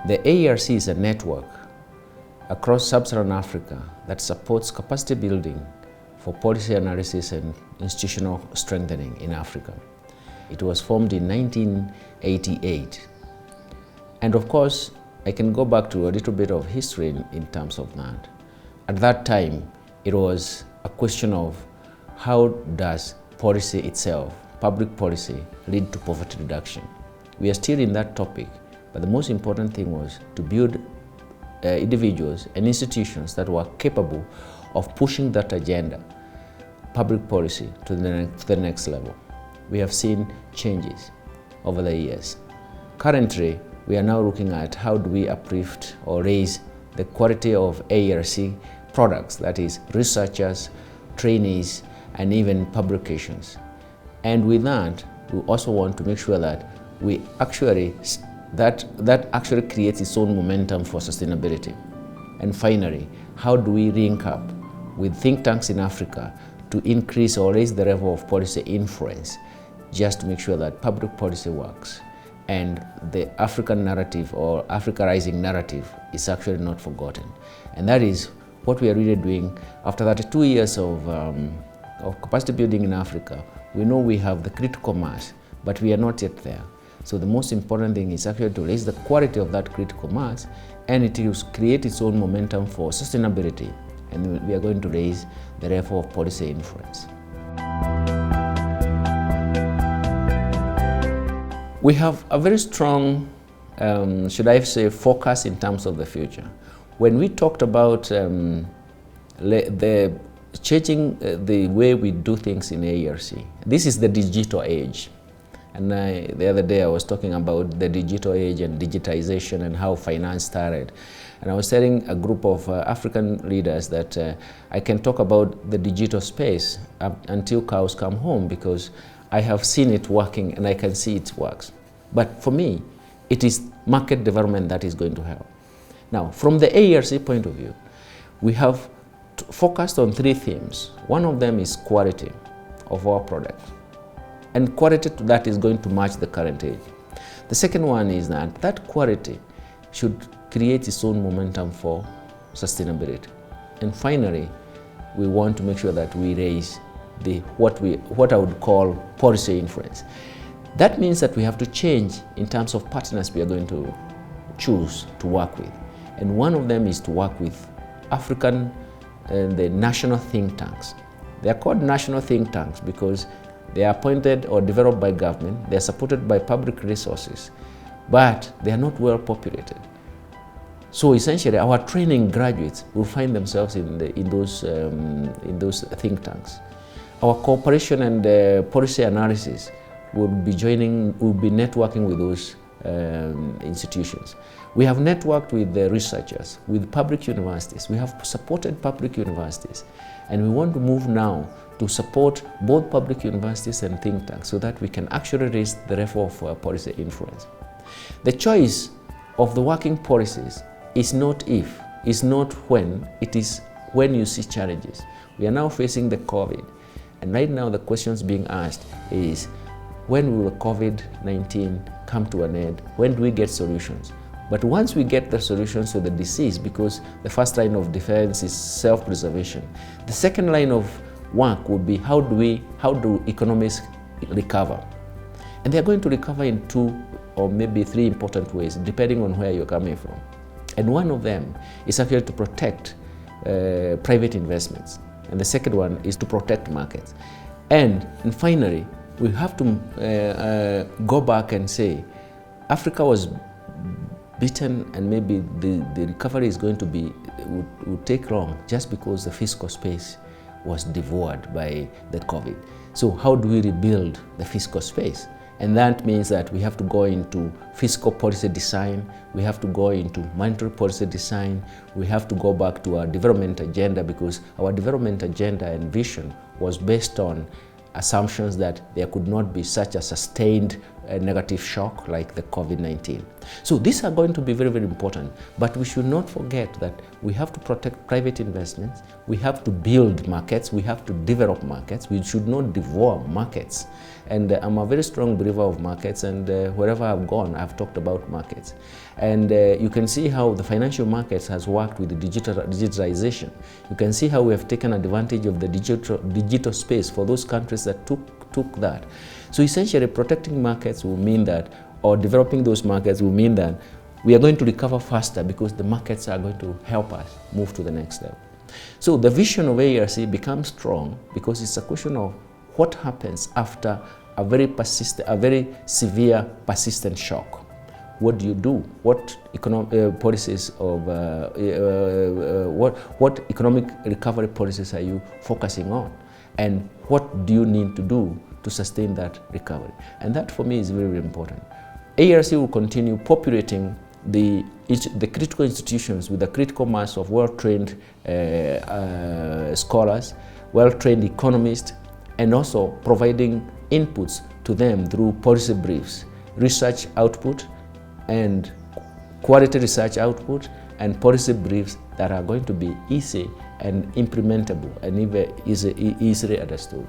The AERC is a network across sub-Saharan Africa that supports capacity building for policy analysis and institutional strengthening in Africa. It was formed in 1988. And of course, I can go back to a little bit of history in terms of that. At that time, it was a question of how does policy itself, public policy, lead to poverty reduction. We are still in that topic, but the most important thing was to build individuals and institutions that were capable of pushing that agenda, public policy, to the next level. We have seen changes over the years. Currently, we are now looking at how do we uplift or raise the quality of AERC products, that is researchers, trainees, and even publications. And with that, we also want to make sure that we actually, that actually creates its own momentum for sustainability. And finally, how do we link up with think tanks in Africa to increase or raise the level of policy influence, just to make sure that public policy works and the African narrative or Africa Rising narrative is actually not forgotten. And that is what we are really doing. After 32 years of capacity building in Africa, we know we have the critical mass, but we are not yet there. So the most important thing is actually to raise the quality of that critical mass, and it will create its own momentum for sustainability. And we are going to raise the level of policy influence. We have a very strong, should I say, focus in terms of the future. When we talked about changing the way we do things in AERC, this is the digital age. And the other day I was talking about the digital age and digitization and how finance started. And I was telling a group of African leaders that I can talk about the digital space until cows come home, because I have seen it working and I can see it works. But for me, it is market development that is going to help. Now, from the AERC point of view, we have focused on 3 themes. One of them is quality of our product. And quality to that is going to match the current age. The second one is that quality should create its own momentum for sustainability. And finally, we want to make sure that we raise what I would call policy influence. That means that we have to change in terms of partners we are going to choose to work with. And one of them is to work with African, the national think tanks. They are called national think tanks because they are appointed or developed by government, they are supported by public resources, but they are not well populated. So essentially, our training graduates will find themselves in those think tanks. Our cooperation and policy analysis will be networking with those institutions. We have networked with the researchers, with public universities. We have supported public universities, and we want to move now to support both public universities and think tanks so that we can actually raise the level of policy influence. The choice of the working policies is not if, is not when, it is when you see challenges. We are now facing the COVID, and right now the questions being asked is, when will COVID-19 come to an end? When do we get solutions? But once we get the solutions to the disease, because the first line of defense is self-preservation, the second line of work would be how do economies recover? And they're going to recover in 2 or maybe 3 important ways, depending on where you're coming from. And one of them is actually to protect private investments. And the second one is to protect markets. And finally, we have to go back and say, Africa was beaten, and maybe the recovery is going to be, would take long just because the fiscal space was devoured by the COVID. So how do we rebuild the fiscal space? And that means that we have to go into fiscal policy design, we have to go into monetary policy design, we have to go back to our development agenda, because our development agenda and vision was based on assumptions that there could not be such a sustained a negative shock like the COVID-19. So these are going to be very, very important, but we should not forget that we have to protect private investments, we have to build markets, we have to develop markets, we should not devour markets. And I'm a very strong believer of markets, and wherever I've gone, I've talked about markets. And you can see how the financial markets has worked with the digitalization. You can see how we have taken advantage of the digital space for those countries that took that. So essentially, protecting markets will mean that, or developing those markets will mean that we are going to recover faster because the markets are going to help us move to the next level. So the vision of AERC becomes strong because it's a question of what happens after a very severe, persistent shock. What do you do? What economic policies of what economic recovery policies are you focusing on, and what do you need to do to sustain that recovery? And that, for me, is very, very important. AERC will continue populating the critical institutions with a critical mass of well-trained scholars, well-trained economists, and also providing inputs to them through policy briefs, research output, and quality research output, and policy briefs that are going to be easy and implementable and even easily understood.